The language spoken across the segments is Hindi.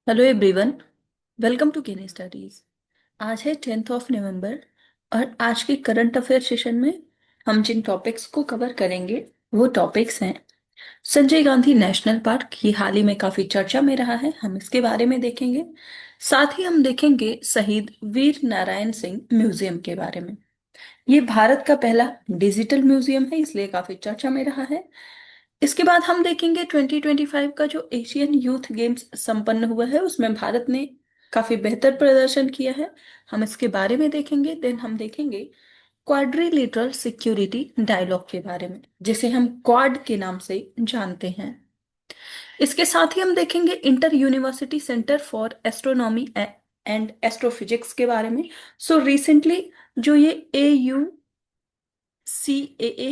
Hello everyone. वेलकम टू केने स्टडीज। आज है 10 नवंबर और आज के करंट अफेयर सेशन में हम जिन टॉपिक्स को कवर करेंगे वो टॉपिक्स हैं संजय गांधी नेशनल पार्क। ये हाल ही में काफी चर्चा में रहा है, हम इसके बारे में देखेंगे। साथ ही हम देखेंगे शहीद वीर नारायण सिंह म्यूजियम के बारे में। ये भारत का पहला डिजिटल म्यूजियम है, इसलिए काफी चर्चा में रहा है। इसके बाद हम देखेंगे 2025 का जो एशियन यूथ गेम्स संपन्न हुआ है उसमें भारत ने काफी बेहतर प्रदर्शन किया है, हम इसके बारे में देखेंगे। देन हम देखेंगे क्वाड्रिलेटरल सिक्योरिटी डायलॉग के बारे में, जिसे हम क्वाड के नाम से जानते हैं। इसके साथ ही हम देखेंगे inter university centre for astronomy and astrophysics के बारे में। सो रिसेंटली जो ये AUCAA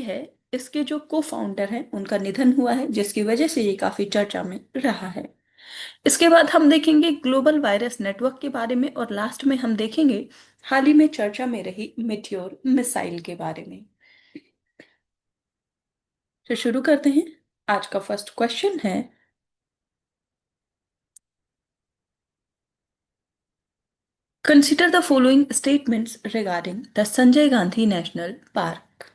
है, इसके जो को फाउंडर हैं उनका निधन हुआ है, जिसकी वजह से ये काफी चर्चा में रहा है। इसके बाद हम देखेंगे ग्लोबल वायरस नेटवर्क के बारे में और लास्ट में हम देखेंगे हाल ही में चर्चा में रही मिट्योर मिसाइल के बारे में। तो शुरू करते हैं। आज का फर्स्ट क्वेश्चन है, consider the following statements regarding the Sanjay Gandhi national park.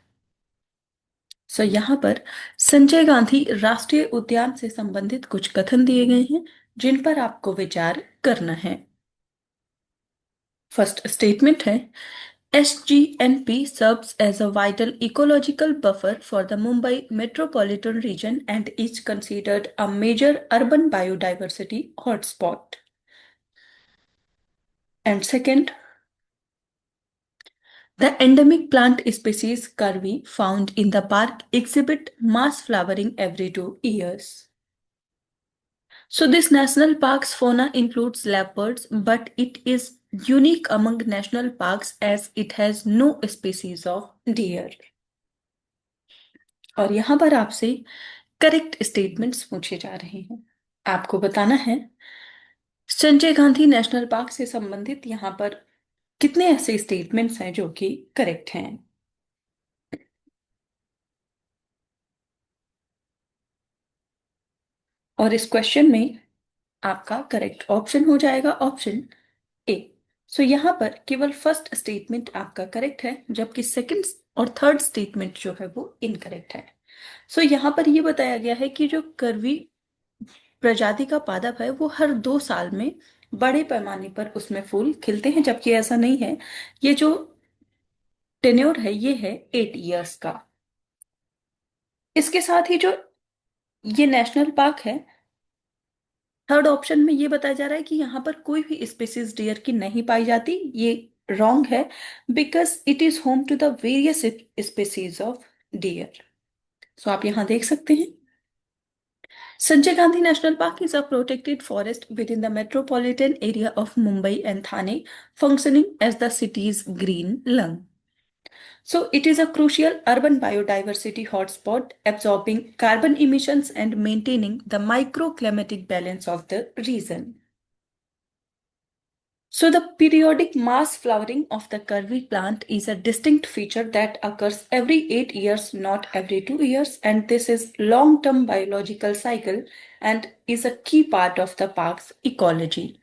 So यहाँ पर संजय गांधी राष्ट्रीय उद्यान से संबंधित कुछ कथन दिए गए हैं जिन पर आपको विचार करना है। फर्स्ट स्टेटमेंट है, SGNP serves as a vital ecological buffer for the Mumbai metropolitan region and is considered a major urban biodiversity hotspot. And second, the endemic plant species curvy found in the park exhibit mass flowering every 2 years. So this national park's fauna includes leopards, but it is unique among national parks as it has no species of deer. और यहां पर आपसे करेक्ट स्टेटमेंट्स पूछे जा रहे हैं। आपको बताना है संजय गांधी नेशनल पार्क से संबंधित यहाँ पर कितने ऐसे स्टेटमेंट्स हैं जो कि करेक्ट हैं। और इस क्वेश्चन में आपका करेक्ट ऑप्शन हो जाएगा ऑप्शन ए। सो यहाँ पर केवल फर्स्ट स्टेटमेंट आपका करेक्ट है, जबकि सेकंड और थर्ड स्टेटमेंट जो है वो इनकरेक्ट है। सो यहाँ पर ये बताया गया है कि जो करवी प्रजाति का पादप है वो हर 2 साल में बड़े पैमाने पर उसमें फूल खिलते हैं, जबकि ऐसा नहीं है। ये जो टेन्योर है ये है 8 इयर्स का। इसके साथ ही जो ये नेशनल पार्क है, थर्ड ऑप्शन में ये बताया जा रहा है कि यहाँ पर कोई भी स्पीसीज डियर की नहीं पाई जाती। ये रॉन्ग है, because it is home to the various species of deer. So आप यहाँ देख सकते हैं Sanjay Gandhi National Park is a protected forest within the metropolitan area of Mumbai and Thane, functioning as the city's green lung. So, it is a crucial urban biodiversity hotspot, absorbing carbon emissions and maintaining the microclimatic balance of the region. So, the periodic mass flowering of the curvy plant is a distinct feature that occurs every 8 years, not every 2 years, and this is long-term biological cycle and is a key part of the park's ecology.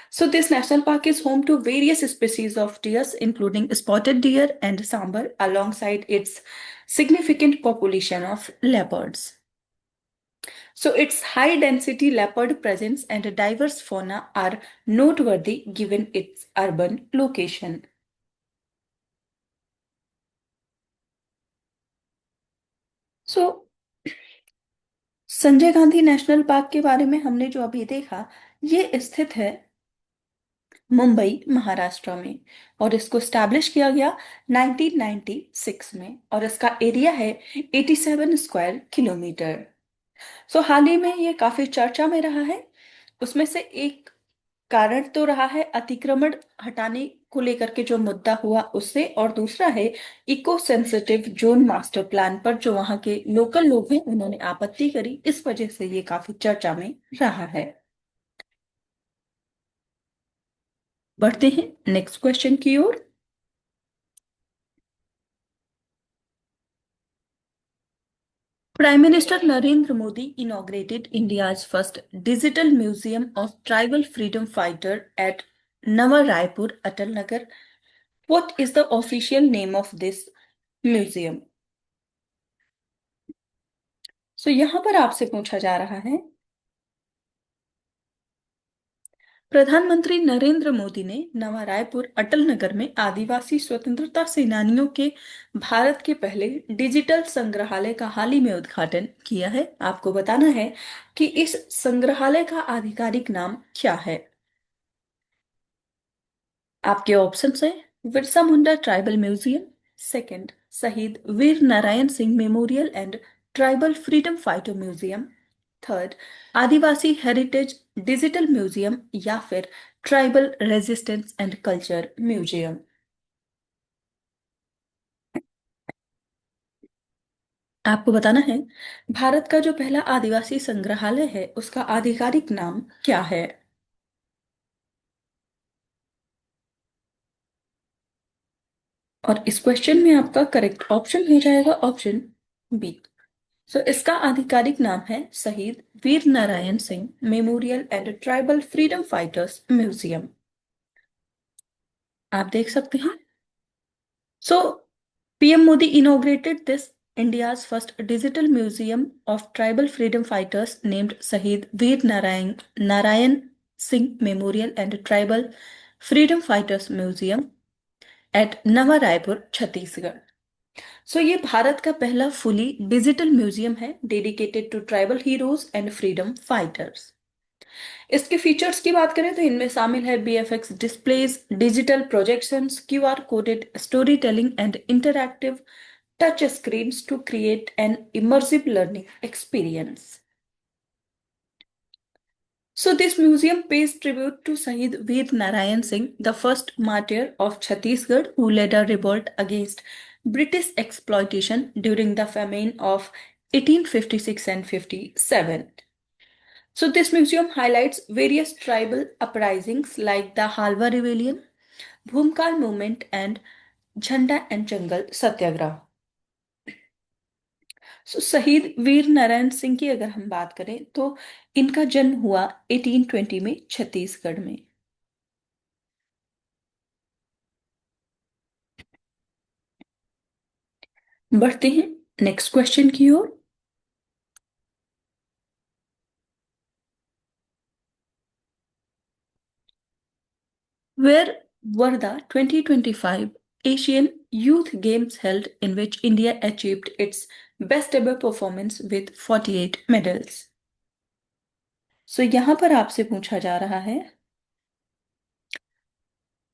So, this national park is home to various species of deer, including spotted deer and sambar, alongside its significant population of leopards. So, its high density leopard presence and diverse fauna are noteworthy given its urban location. So, Sanjay Gandhi national park के बारे में हमने जो अभी देखा, ये स्थित है मुंबई महाराष्ट्र में और इसको स्टैब्लिश किया गया 1996 में और इसका एरिया है 87 स्क्वायर किलोमीटर। सो हाल ही में ये काफी चर्चा में रहा है। उसमें से एक कारण तो रहा है अतिक्रमण हटाने को लेकर के जो मुद्दा हुआ उससे, और दूसरा है eco sensitive zone master plan पर जो वहां के लोकल लोग हैं उन्होंने आपत्ति करी, इस वजह से ये काफी चर्चा में रहा है। बढ़ते हैं नेक्स्ट क्वेश्चन की ओर। Prime Minister Narendra Modi inaugurated India's first digital museum of tribal freedom fighter at Nawa Raipur, Atal Nagar. What is the official name of this museum? So यहाँ पर आपसे पूछा जा रहा है, प्रधानमंत्री नरेंद्र मोदी ने नवा रायपुर अटल नगर में आदिवासी स्वतंत्रता सेनानियों के भारत के पहले डिजिटल संग्रहालय का हाल ही में उद्घाटन किया है। आपको बताना है कि इस संग्रहालय का आधिकारिक नाम क्या है। आपके ऑप्शंस हैं, Birsa Munda tribal museum, second Shaheed Veer Narayan Singh memorial and tribal freedom fighter museum, third Adivasi heritage digital museum, या फिर tribal resistance and culture museum. आपको बताना है, भारत का जो पहला आदिवासी संग्रहालय है उसका आधिकारिक नाम क्या है। और इस क्वेश्चन में आपका करेक्ट ऑप्शन हो जाएगा ऑप्शन बी। सो इसका आधिकारिक नाम है Shaheed Veer Narayan Singh memorial and tribal freedom fighters museum. आप देख सकते हैं। So PM Modi inaugurated this India's first digital museum of tribal freedom fighters named Shahid Veer Narayan Singh Memorial and Tribal Freedom Fighters Museum at Nava Raipur, Chhattisgarh. So ये भारत का पहला फुली डिजिटल म्यूजियम है dedicated to tribal heroes and freedom fighters. इसके फीचर्स की बात करें तो इनमें शामिल है VFX displays, digital projections, QR coded story telling and interactive touch screens to create an immersive learning experience. So this museum pays tribute to Shahid Veer Narayan Singh, the first martyr of Chhattisgarh who led a revolt against British exploitation during the famine of 1856 and 57. So this museum highlights various tribal uprisings like the Halwa Rebellion, Bhumkal movement and Jhanda and Jangal Satyagraha. शहीद वीर नारायण सिंह की अगर हम बात करें तो इनका जन्म हुआ 1820 में छत्तीसगढ़ में। बढ़ते हैं नेक्स्ट क्वेश्चन की ओर। Where were the 2025 Asian Youth Games held in which India achieved its best ever performance with 48 medals? सो यहां पर आपसे पूछा जा रहा है,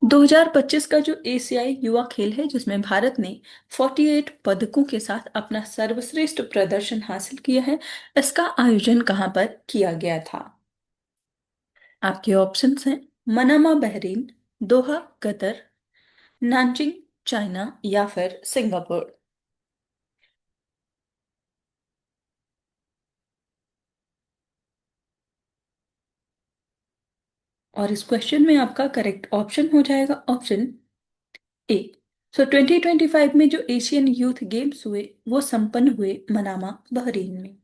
2025 का जो एशियाई युवा खेल है जिसमें भारत ने 48 पदकों के साथ अपना सर्वश्रेष्ठ प्रदर्शन हासिल किया है, इसका आयोजन कहां पर किया गया था। आपके ऑप्शंस हैं, Manama Bahrain, Doha Qatar, Nanjing China, या फिर सिंगापुर। और इस क्वेश्चन में आपका करेक्ट ऑप्शन हो जाएगा ऑप्शन ए। सो 2025 में जो एशियन यूथ गेम्स हुए वो संपन्न हुए मनामा बहरीन में।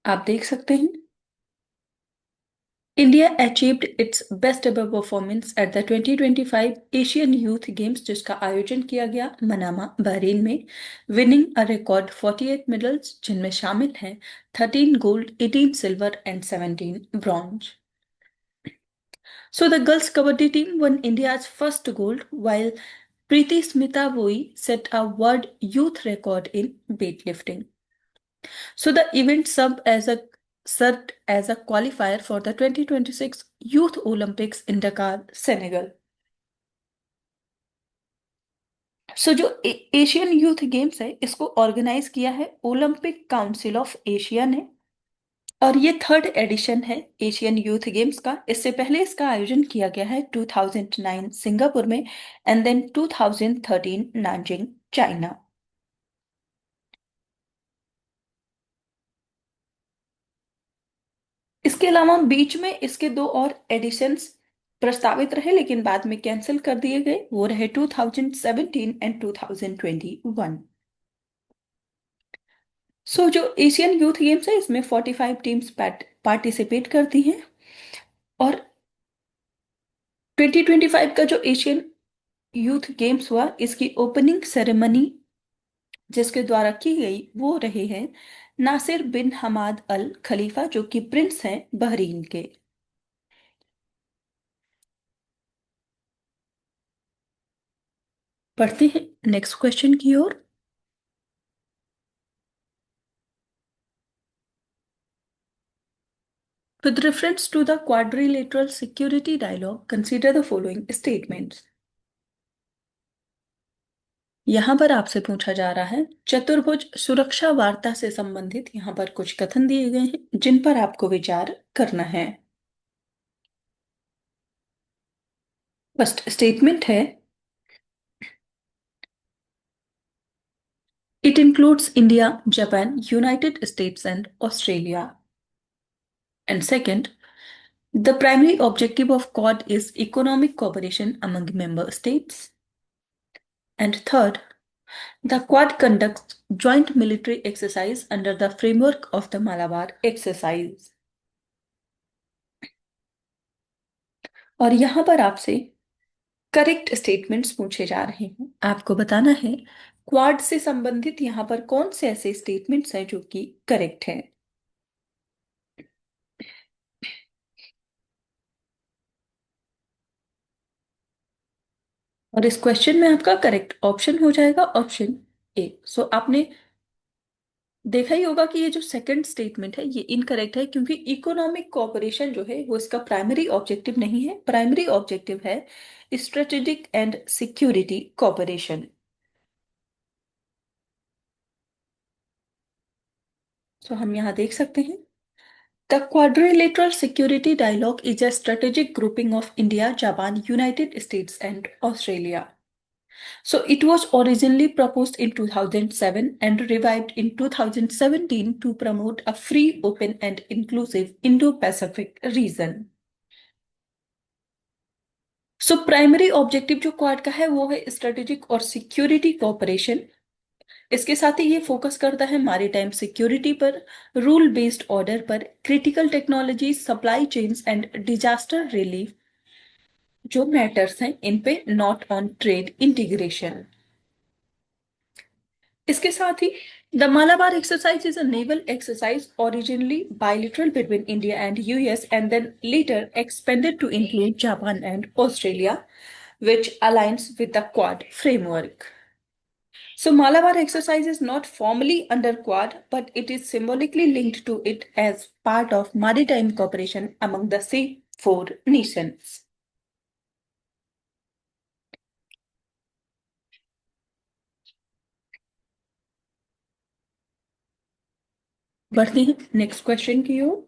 आप देख सकते हैं, India achieved it's best ever performance at the 2025 Asian youth games जिसका आयोजन किया गया मनामा बहरीन में, विनिंग अ रिकॉर्ड 48 मेडल्स जिनमें शामिल हैं 13 gold, 18 silver and 17 bronze. So the girls kabaddi team won India's first gold, while Preeti Smita Boi set a world youth record in weightlifting. So the event served as a qualifier for the 2026 Youth Olympics in Dakar, Senegal. सो जो एशियन यूथ गेम्स है इसको ऑर्गेनाइज किया है ओलंपिक काउंसिल ऑफ एशिया ने, और ये थर्ड एडिशन है एशियन यूथ गेम्स का। इससे पहले इसका आयोजन किया गया है 2009 सिंगापुर में एंड देन 2013 नानजिंग, चाइना। इसके अलावा बीच में इसके दो और एडिशंस प्रस्तावित रहे लेकिन बाद में कैंसिल कर दिए गए, वो रहे 2017 एंड 2021। जो एशियन यूथ गेम्स है इसमें 45 टीम्स पार्टिसिपेट करती हैं। और 2025 का जो एशियन यूथ गेम्स हुआ इसकी ओपनिंग सेरेमनी जिसके द्वारा की गई वो रहे हैं नासिर बिन हमाद अल खलीफा, जो कि प्रिंस हैं बहरीन के। पढ़ते हैं नेक्स्ट क्वेश्चन की ओर। With reference to the quadrilateral security dialogue, consider the following statements. यहाँ पर आपसे पूछा जा रहा है चतुर्भुज सुरक्षा वार्ता से संबंधित यहाँ पर कुछ कथन दिए गए हैं जिन पर आपको विचार करना है। फर्स्ट स्टेटमेंट है it includes India, Japan, United States and Australia. And second, the primary objective of Quad is economic cooperation among member states. And third, the Quad conducts joint military exercise under the framework of the Malabar exercise. और यहां पर आपसे करेक्ट स्टेटमेंट्स पूछे जा रहे हैं। आपको बताना है क्वाड से संबंधित यहां पर कौन से ऐसे स्टेटमेंट्स हैं जो कि करेक्ट हैं। और इस क्वेश्चन में आपका करेक्ट ऑप्शन हो जाएगा ऑप्शन ए। आपने देखा ही होगा कि ये जो सेकंड स्टेटमेंट है ये इनकरेक्ट है, क्योंकि इकोनॉमिक कोऑपरेशन जो है वो इसका प्राइमरी ऑब्जेक्टिव नहीं है। प्राइमरी ऑब्जेक्टिव है स्ट्रेटेजिक एंड सिक्योरिटी कोऑपरेशन। हम यहाँ देख सकते हैं the quadrilateral security dialogue is a strategic grouping of India, Japan, United States and Australia. It was originally proposed in 2007 and revived in 2017 to promote a free, open, and inclusive Indo-Pacific region. Primary objective जो क्वाड का है वो है स्ट्रेटेजिक और सिक्योरिटी कोऑपरेशन। इसके साथ ही ये फोकस करता है मैरीटाइम सिक्योरिटी पर, रूल बेस्ड ऑर्डर पर, critical technology, supply chains and disaster relief जो मैटर्स हैं इन पे, नॉट ऑन ट्रेड इंटीग्रेशन। इसके साथ ही the Malabar exercise is a naval exercise originally bilateral between India and US and then later expanded to include Japan and Australia, which aligns with the Quad framework. Malabar exercise is not formally under Quad, but it is symbolically linked to it as part of maritime cooperation among the C4 nations. बढ़ते हैं नेक्स्ट क्वेश्चन की ओर।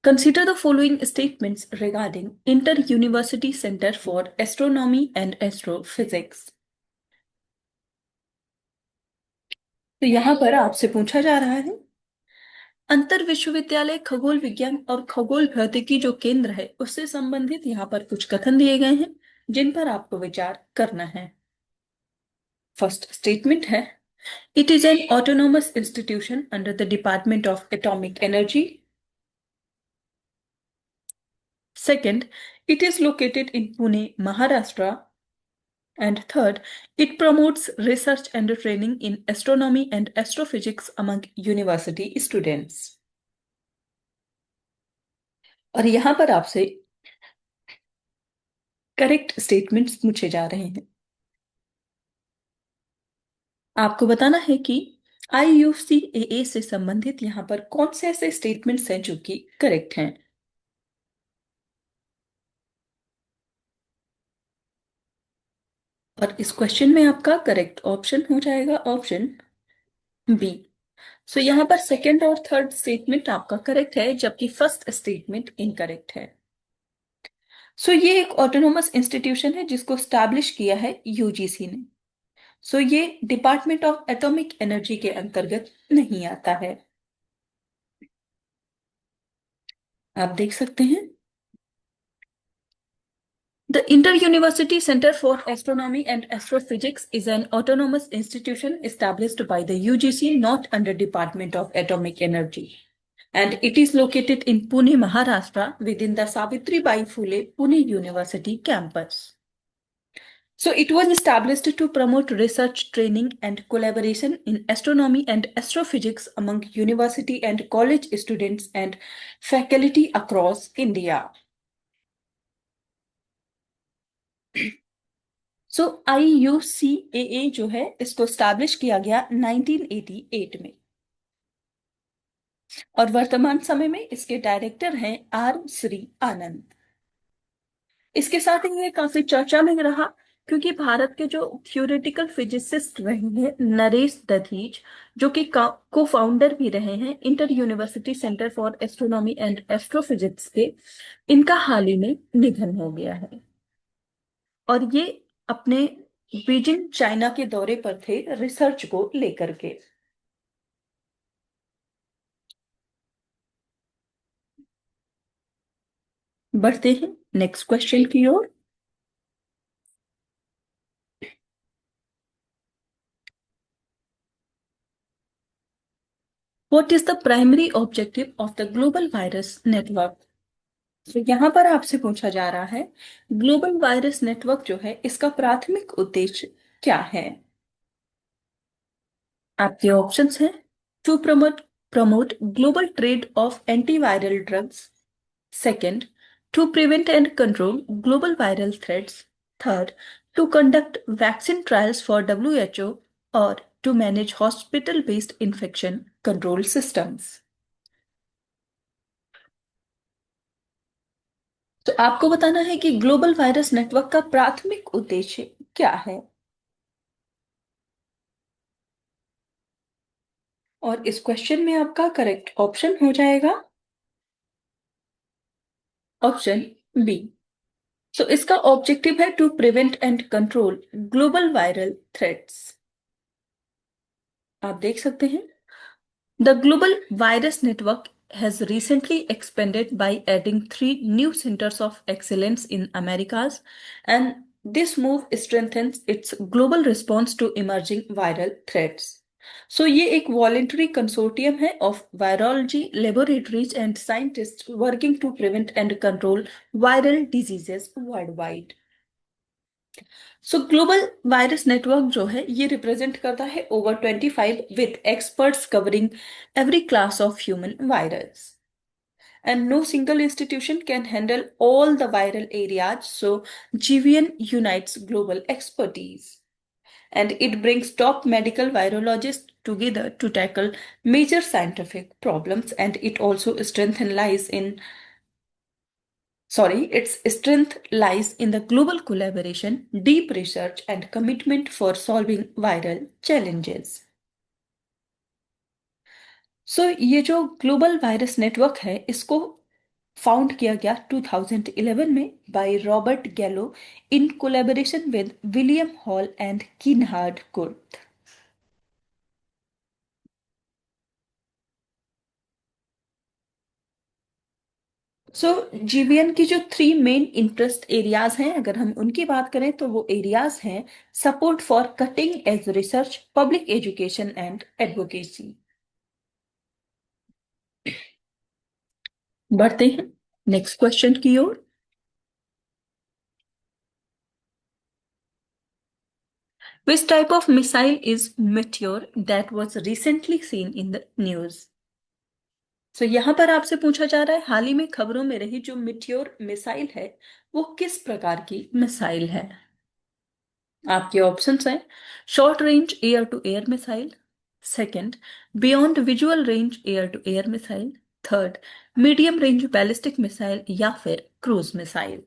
Consider the following statements regarding Inter-University Center for Astronomy and Astrophysics. तो यहाँ पर आपसे पूछा जा रहा है अंतर विश्वविद्यालय खगोल विज्ञान और खगोल भौतिकी जो केंद्र है उससे संबंधित यहाँ पर कुछ कथन दिए गए हैं जिन पर आपको विचार करना है। फर्स्ट स्टेटमेंट है it is an autonomous institution under the department of atomic energy. Second, it is located in Pune, Maharashtra. And third, it promotes research and training in astronomy and astrophysics among university students. और यहां पर आपसे करेक्ट स्टेटमेंट्स पूछे जा रहे हैं। आपको बताना है कि IUCAA से संबंधित यहां पर कौन से ऐसे स्टेटमेंट्स हैं जो कि करेक्ट हैं। और इस क्वेश्चन में आपका करेक्ट ऑप्शन हो जाएगा ऑप्शन बी। यहाँ पर सेकंड और थर्ड स्टेटमेंट आपका करेक्ट है जबकि फर्स्ट स्टेटमेंट इनकरेक्ट है। ये एक ऑटोनोमस इंस्टीट्यूशन है जिसको स्टैब्लिश किया है यूजीसी ने। ये डिपार्टमेंट ऑफ एटॉमिक एनर्जी के अंतर्गत नहीं आता है। आप देख सकते हैं The Inter-University Center for Astronomy and Astrophysics is an autonomous institution established by the UGC, not under Department of Atomic Energy. And it is located in Pune, Maharashtra, within the Savitribai Phule Pune University campus. So it was established to promote research, training, and collaboration in astronomy and astrophysics among university and college students and faculty across India. So IUCAA जो है इसको स्टैब्लिश किया गया 1988 में और वर्तमान समय में इसके डायरेक्टर हैं आर श्री आनंद। इसके साथ ही ये काफी चर्चा में रहा क्योंकि भारत के जो थ्योरेटिकल फिजिसिस्ट रहे हैं नरेश दधीच, जो कि को फाउंडर भी रहे हैं inter university centre for astronomy and astrophysics के, इनका हाल ही में निधन हो गया है और ये अपने बीजिंग चाइना के दौरे पर थे रिसर्च को लेकर के। बढ़ते हैं नेक्स्ट क्वेश्चन की ओर। What is the primary objective of the global virus network? तो यहाँ पर आपसे पूछा जा रहा है ग्लोबल वायरस नेटवर्क जो है इसका प्राथमिक उद्देश्य क्या है? आपके ऑप्शंस हैं to promote global trade of antiviral drugs, second to prevent and control global viral threats, third to conduct vaccine trials for WHO और to manage hospital based infection control systems. तो आपको बताना है कि ग्लोबल वायरस नेटवर्क का प्राथमिक उद्देश्य क्या है और इस क्वेश्चन में आपका करेक्ट ऑप्शन हो जाएगा ऑप्शन बी। सो इसका ऑब्जेक्टिव है to prevent and control global viral threats. आप देख सकते हैं the global virus network has recently expanded by adding 3 new centers of excellence in Americas, and this move strengthens its global response to emerging viral threats. So, ये एक voluntary consortium है of virology laboratories and scientists working to prevent and control viral diseases worldwide. So global virus network जो है ये रिप्रेजेंट करता है over 25 with experts covering every class of human virus and no single institution can handle all the viral areas, so GVN unites global expertise and it brings top medical virologists together to tackle major scientific problems, and it also its strength lies in the global collaboration, deep research, and commitment for solving viral challenges. ये जो ग्लोबल वायरस नेटवर्क है इसको फाउंड किया गया 2011 में by Robert Gallo in collaboration with William Hall and Keinhard Kurth. GVN की जो 3 मेन इंटरेस्ट एरियाज हैं अगर हम उनकी बात करें तो वो एरियाज हैं support for cutting edge research, public education and advocacy. बढ़ते हैं नेक्स्ट क्वेश्चन की ओर। Which type of missile is Meteor that was recently seen in the news? यहाँ पर आपसे पूछा जा रहा है हाल ही में खबरों में रही जो मिट्योर मिसाइल है वो किस प्रकार की मिसाइल है? आपके ऑप्शंस हैं short range air to air missile, second beyond visual range air to air missile, third medium range ballistic missile या फिर क्रूज मिसाइल।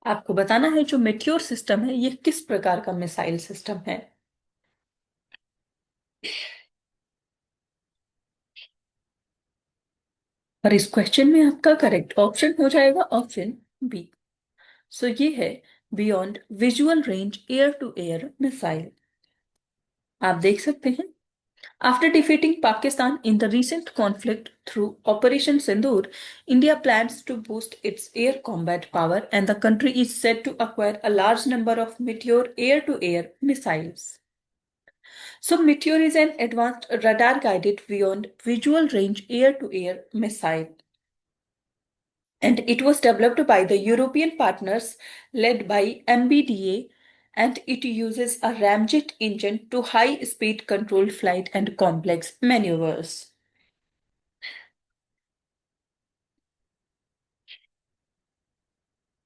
आपको बताना है जो मेट्योर सिस्टम है ये किस प्रकार का मिसाइल सिस्टम है। और इस क्वेश्चन में आपका करेक्ट ऑप्शन हो जाएगा ऑप्शन बी। ये है beyond visual range air to air missile. आप देख सकते हैं After defeating Pakistan in the recent conflict through Operation Sindoor, India plans to boost its air combat power, and the country is set to acquire a large number of Meteor air to air missiles. So, Meteor is an advanced radar guided beyond visual range air to air missile, and it was developed by the European partners led by MBDA, and it uses a ramjet engine to high speed controlled flight and complex maneuvers.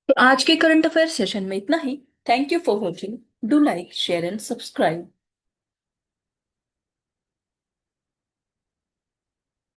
तो आज के करंट अफेयर सेशन में इतना ही। Thank you for watching. Do like share and subscribe.